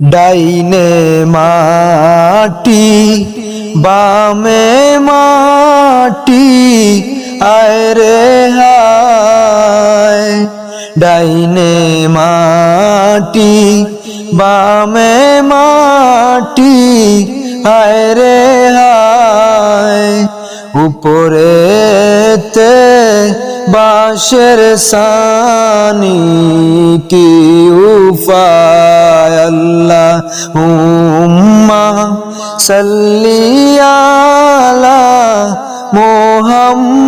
ডাইনে মাটি বামে মাটি আয় রে হায়। ডাইনে মাটি বামে মাটি আয় রে হায়। উপরেতে বাঁশের সানি কি উপায়। আল্লাহুম্মা সাল্লি আলা মুহাম্মদ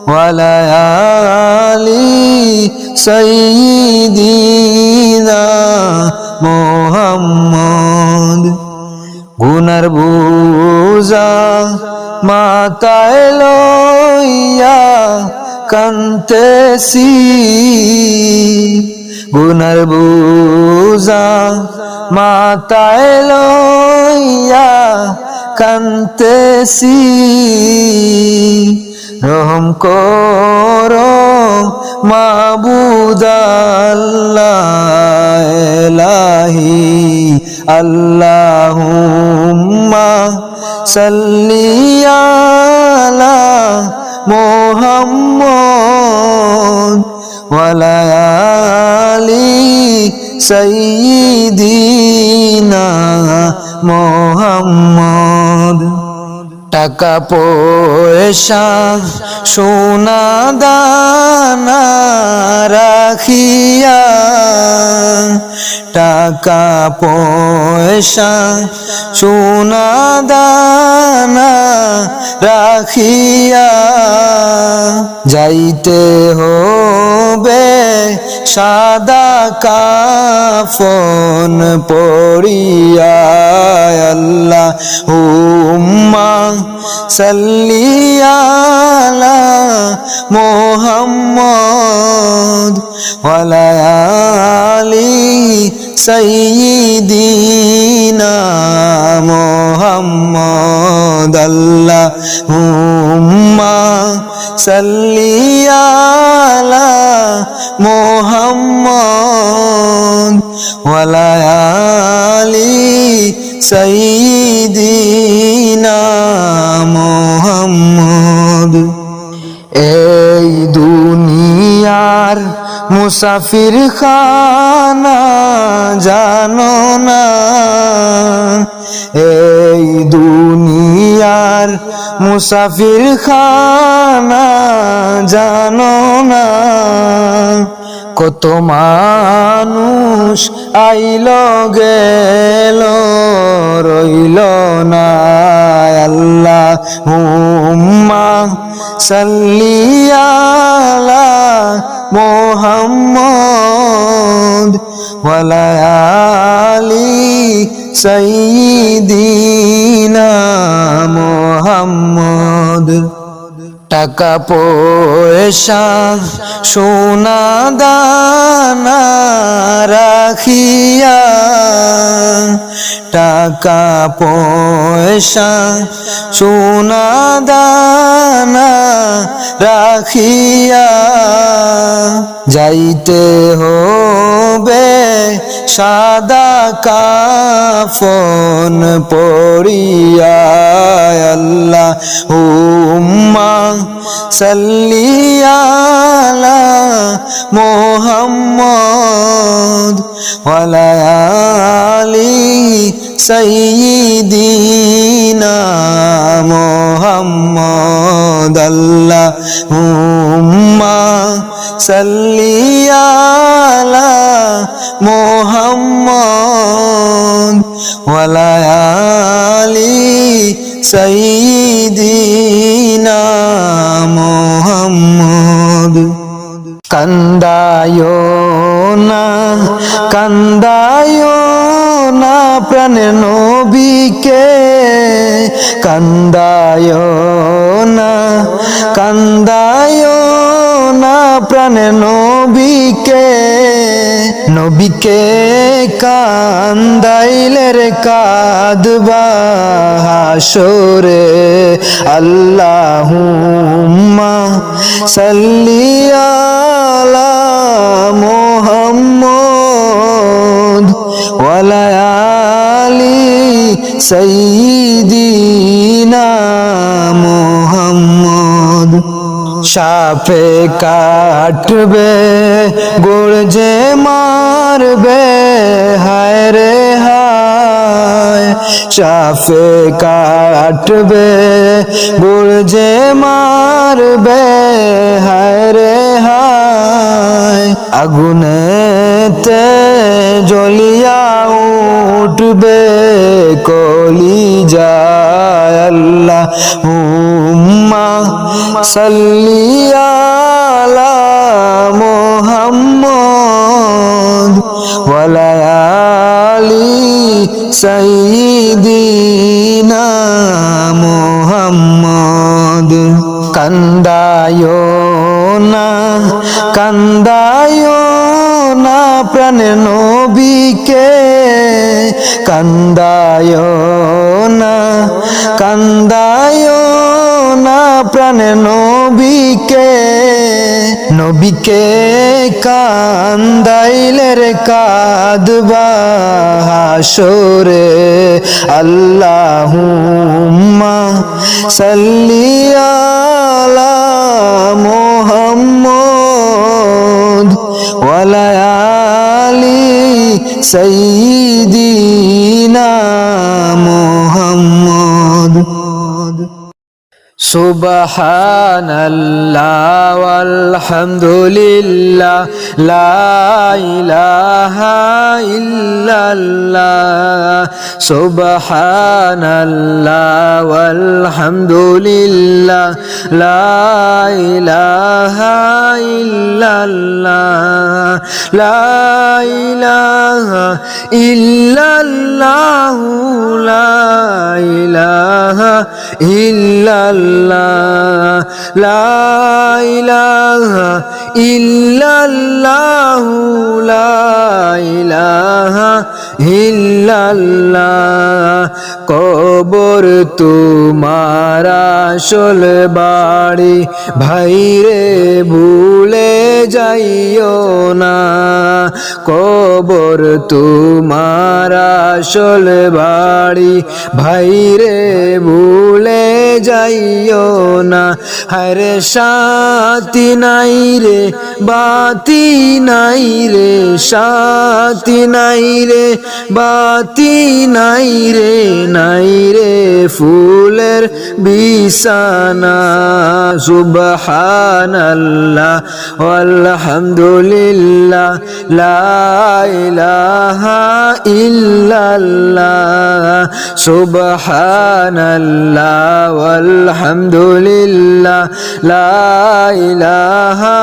ওয়ালা আলি সাইয়্যিদিনা মুহাম্মদ। গুনার বোঝা মাথায় লইয়া কান্দেছি, গুনার বোঝা মাথায় লইয়া কান্দেছি। রহম করো মাবুদ আল্লাহ ইলাহি। আল্লাহুম্মা সাল্লি আলা মুহাম্মদ ওয়ালা আলি সাইয়্যিদিনা মুহাম্মদ। টাকা পয়সা সোনা দানা রাখিয়া, টাকা পয়সা সোনা দানা রাখিয়া যাইতে হবে সাদা কাফন পরিয়া। আল্লাহুম্মা সাল্লি আলা মুহাম্মদ ওয়ালা আলি সাইয়্যিদিনা মুহাম্মদ। আল্লাহুম্মা সাল্লি আলা মুহাম্মদ ওয়ালা আলি সাইয়্যিদিনা মুহাম্মদ। এই দুনিয়ার মুসাফির খানা জানো না, এই দুনিয়ার মুসাফির খানা জানো না। কত মানুষ আইল গেল রইল না। আল্লাহুম্মা সাল্লি আলা মুহাম্মদ ওয়ালা আলি সাইয়্যিদিনা মুহাম্মদ। টাকা পয়সা সোনা দানা রাখিয়া, টাকা পয়সা সোনা দানা রাখিয়া যাইতে হবে সাদা কাফন পরিয়া। আল্লাহুম্মা সাল্লি আলা মুহাম্মদ ওয়ালা আলি সাইয়্যিদিনা মুহাম্মদ। আল্লাহুম্মা সাল্লি আলা মুহাম্মদ ওয়ালা আলি সাইয়্যিদিনা মুহাম্মদ। কান্দায়ো না কান্দায়ো না প্রাণের নবীকে, কান্দায়ো না কান্দায়ো না প্রাণের নবীকে। নবীকে কান্দাইলে রে কাঁদবা হাসরে। আল্লাহুম্মা সাল্লি আলা মুহাম্মদ ওয়ালায়ালি সাইয়্যিদিনা মুহাম্মদ। সাপে কাটবে গর্জে মারবে হায় রে হায়, সাপে কাটবে গর্জে মারবে হায় রে হায়, আগুনেতে জ্বলিয়া উঠবে কলিজায়। আল্লাহুম্মা সাল্লি আলা মুহাম্মদ ওয়ালা আলি সাইয়্যিদিনা মুহাম্মদ। কান্দায়ো না কান্দায়ো না প্রাণের নবীকে, কান্দায়ো না কান্দায়ো না প্রাণের নবীকে, নবীকে কান্দাইলে রে কাঁদবা হাসরে। আল্লাহুম্মা সাল্লি আলা মুহাম্মদ ওয়ালা আলি সাইয়্যিদিনা মুহাম্মদ। সুবহানাল্লাহ ওয়ালহামদুলিল্লাহ লা ইলাহা ইল্লাল্লাহ। সুবহানাল্লাহ ওয়ালহামদুলিল্লাহ লা ইলাহা ইল্লাল্লাহ। লা ইলাহা ইল্লাল্লাহ লা ইলাহা ইল্লাল্লাহ। লা ইলাহা ইল্লাল্লাহ লা ইলাহা ইল্লাল্লাহ। কবর তোমার আসল বাড়ি ভাইরে ভুলে যাইও না, কবর তোমার আসল বাড়ি ভাইরে ভুলে যাইও না। হরে শান্তি নাই রে বাতি নাই রে, শান্তি নাই রে বাতি নাই রে, নাই রে ফুলের বিছানা। সুবহানাল্লাহ ওয়ালহামদুলিল্লাহ লা ইলাহা ইল্লাল্লাহ। সুবহানাল্লাহ ওয়ালহামদুলিল্লাহ লা ইলাহা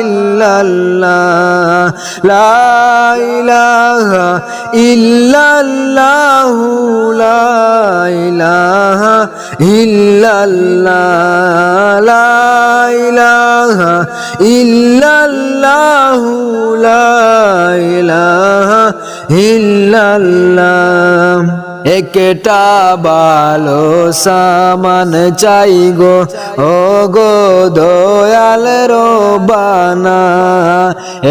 ইল্লাল্লাহ। লা ইলাহা ইল্লাল্লাহ লা ইলাহা ইল্লাল্লাহ। লা ইলাহা ইল্লাল্লাহ লা ইলাহা ইল্লাল্লাহ। একটা ভালো সামান চাই গো ও গো দয়াল রব্বানা,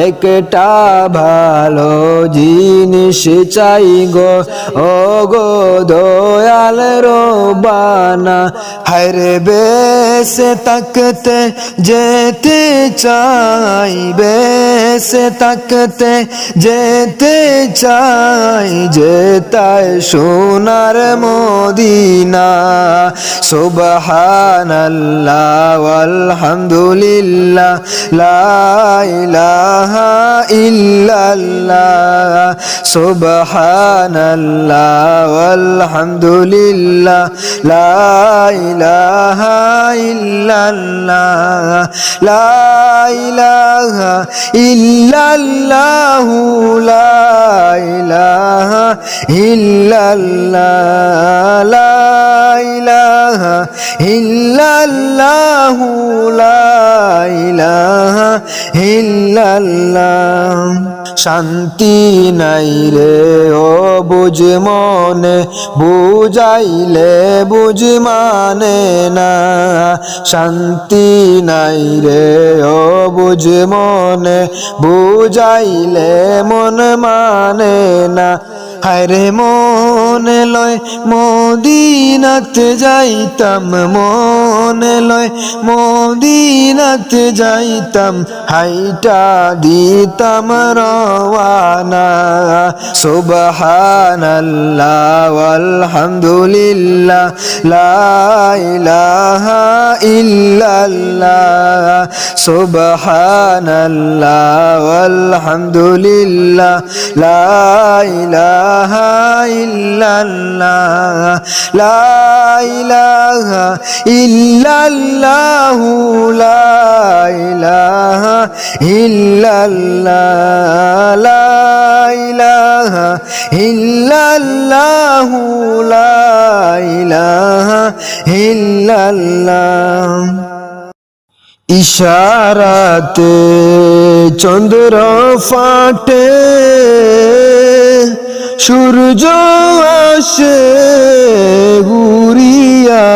একটা ভালো জিনিস চাই গো ও গো দয়াল রব্বানা। হায়রে বেঁচে থাকতে যেতে চাই, বেঁচে থাকতে যেতে চাই, যেতায় সোনার মদিনা। সুবহানাল্লাহ ওয়ালহামদুলিল্লাহ লা ইলাহা ইল্লাল্লাহ। সুবহানাল্লাহ ওয়ালহামদুলিল্লাহ লা ইলাহা ইল্লাল্লাহ। লা ইলাহা ইল্লাল্লাহ লা ইলাহা ইল্লাল্লাহ। লা ইলাহা ইল্লাল্লাহ লা ইলাহা ইল্লাল্লাহ। শান্তি নাই রে ও বুঝ মনে, বুঝাইলে বুঝ মানে না। শান্তি নাই রে ও বুঝ মনে, বুঝাইলে মন মানে না। হায়রে মনে লয় মদিনাতে যাইতাম, মনে লয় মদিনাতে যাইতাম, হাইটা দিতাম রওয়ানা। সুবহানাল্লাহ আলহামদুলিল্লাহ লা ইলাহা ইল্লাল্লাহ, সুবহানাল্লাহ আলহামদুলিল্লাহ লা ইলাহা ইল্লাল্লাহ, লা ইলাহা ইল্লাল্লাহু, লা ইলাহা ইল্লাল্লাহ, লা ইলাহা ইল্লাল্লাহু, লা ইলাহা ইল্লাল্লাহ। ইশারাতে চন্দ্র ফাটে, সূর্য আসে ঘুরিয়া,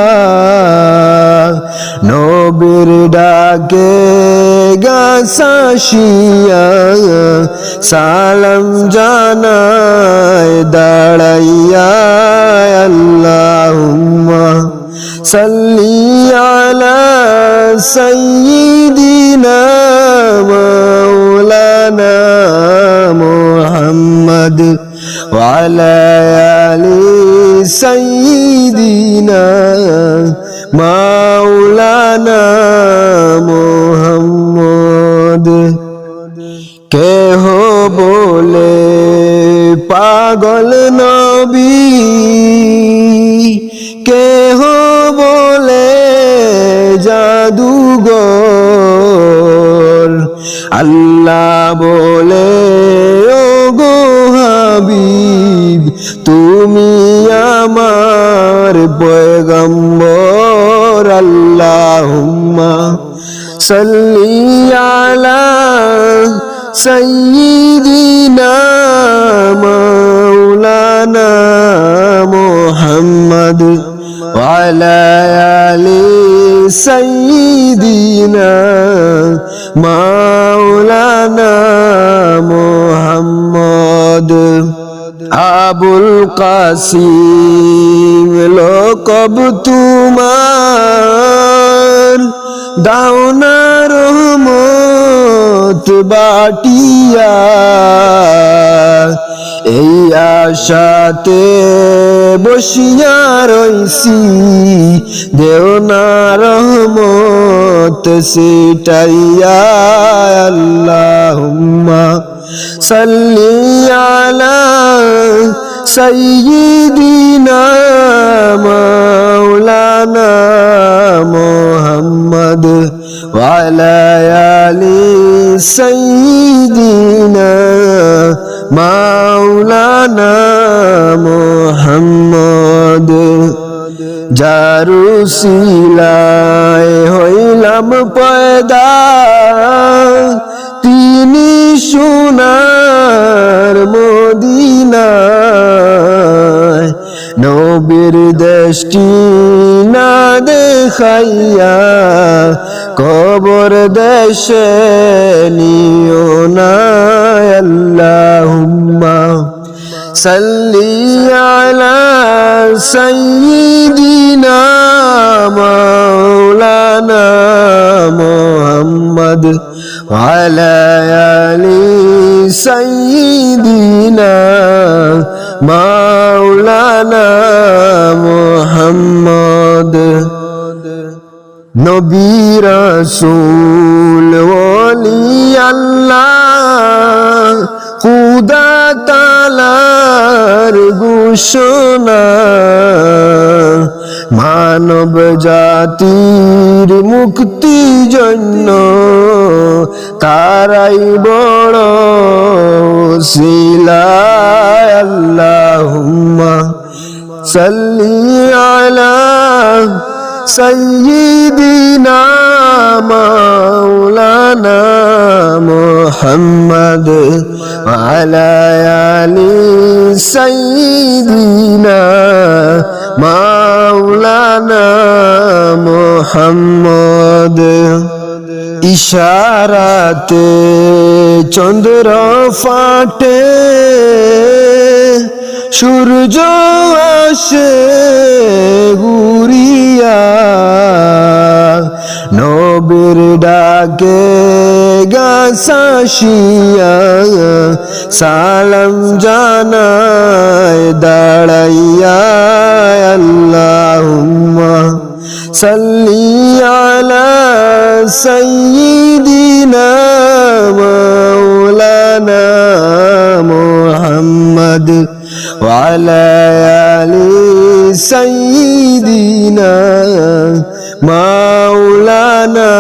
নবীর ডাকে গাছাশিয়া, সালাম জানায় দাঁড়াইয়া, আল্লাহুম্মা সাল্লি আলা সাইয়্যিদিনা মাওলানা মুহাম্মদ ওয়া আলা আলি সাইয়্যিদিনা মাওলানা মুহাম্মদ। কেহ বলে পাগল নবী, কেহ বলে জাদুঘর, আল্লাহ বলে ও গো হাবিব তুমি আমার পয়গম্বর। আল্লাহুম্মা সাল্লি আলা সাইয়্যিদিনা মাওলানা মুহাম্মদ ওয়া আলা আলি সাইয়্যিদিনা মাওলানা মুহাম্মদ। আবুল কাসিম লকব তোমার, দাওনা রহমত বাটিয়া, এই আশাতে বসিয়া রইছি, দেও না রহমত সিটাইয়া। আল্লাহুম্মা সাল্লি আলা সাইয়্যিদিনা মাওলানা মুহাম্মদ ওয়া আলা আলি সাইয়্যিদিনা মাওলানা মুহাম্মদ। জারুসিলায় হইলাম পয়দা, তিনি সোনার মদিনায়, নবীর দেশটি না দেখাইয়া, কবর দেশে নিও না। আল্লাহুম্মা সাল্লি আলা সাইয়্যিদিনা মাওলানা মুহাম্মদ ওয়া আলা আলি সাইয়্যিদিনা মাওলানা মুহাম্মদ। নবী রাসূল ওলি আল্লাহ, খুদা তাআলার ঘোষণা, মানব জাতির মুক্তি জন্য তারাই বড় ওসিলা। আল্লাহুম্মা সাল্লি আলা সাইয়্যিদিনা মাওলানা মুহাম্মদ ওয়া আলা আলি সাইয়্যিদিনা মাওলানা মুহাম্মদ। ইশারাতে চন্দ্র ফাটে, সূর্য আসে ঘুরিয়া নবীর ডাকে গাছাসিয়া সালাম জানায় দাঁড়াইয়া আল্লাহুম্মা সাল্লি আলা সাইয়্যিদিনা মাওলানা মুহাম্মদ ওয়া আলা আলি সাইয়্যিদিনা মাওলানা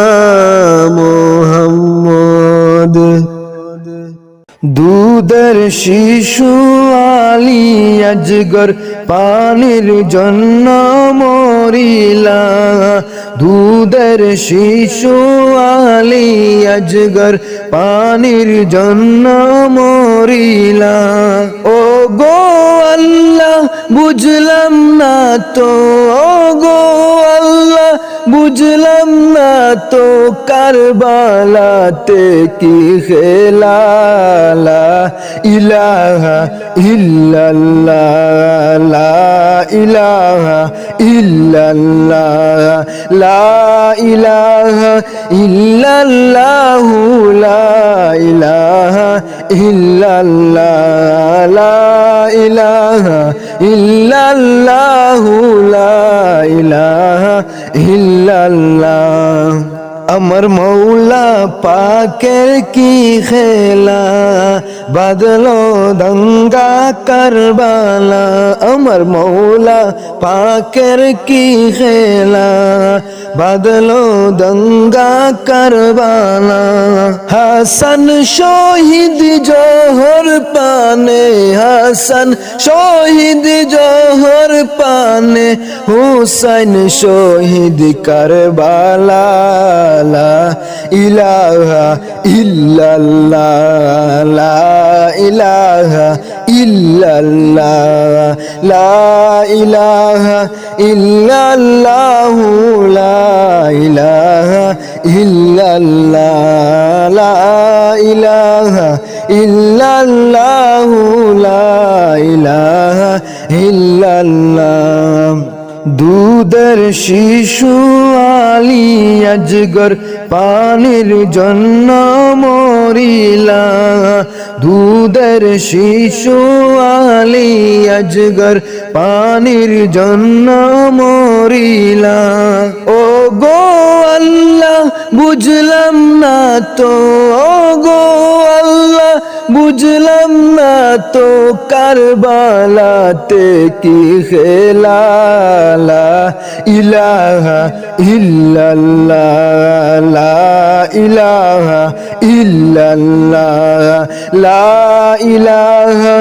মুহাম্মদ। দুধের শিশু আলী আজগর পানির জন্য মরিলা, দুধের শিশু আলী আজগর পানির জন্য মরিলা। ও গো আল্লাহ বুঝলাম না তো, ও গো আল্লাহ বুঝলাম না তো কারবালাতে কি খেলা। লা ইলাহা ইল্লাল্লাহ, লা ইলাহা ইল্লাল্লাহ, লা ইলাহা ইল্লাল্লাহ, লা ইলাহা ইল্লাল্লাহ, লা ইলাহা ইল্লাল্লাহ, লা ইলাহা ইল্লাল্লাহ। আমার মৌলা পাকের কি খেলা, বাদলো দঙ্গা কারবালা। আমার মৌলা পাকের কি খেলা, বাদলো দঙ্গা কারবালা। হাসান শহীদ জোহর পানে, হাসান শহীদ জোহর পানে, হুসাইন শহীদ কারবালা। লা ইলাহা ইল্লাল্লাহ, লা ইলাহা ইল্লাল্লাহ, লা ইলাহা ইল্লাল্লাহ, লা ইলাহা ইল্লাল্লাহ, লা ইলাহা ইল্লাল্লাহ, লা ইলাহা ইল্লাল্লাহ। দুধের শিশু আলী আজগর পানির জন্য মরিলা, দুধের শিশু আলী আজগর পানির জন্য মরিলা। ও গো আল্লাহ বুঝলাম না তো, ও গো আল্লাহ বুঝলাম না তো কারবালাতে কি খেলা। লা ইলাহা ইল্লাল্লাহ, লা ইলাহা ইল্লাল্লাহ, লা ইলাহা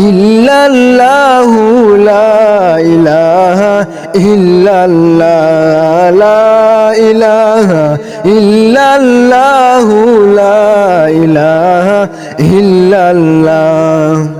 ইল্লাল্লাহ, লা ইলাহা ইল্লাল্লাহ, লা ইলাহা ইল্লাল্লাহ, লা ইলাহা ইল্লাল্লাহ।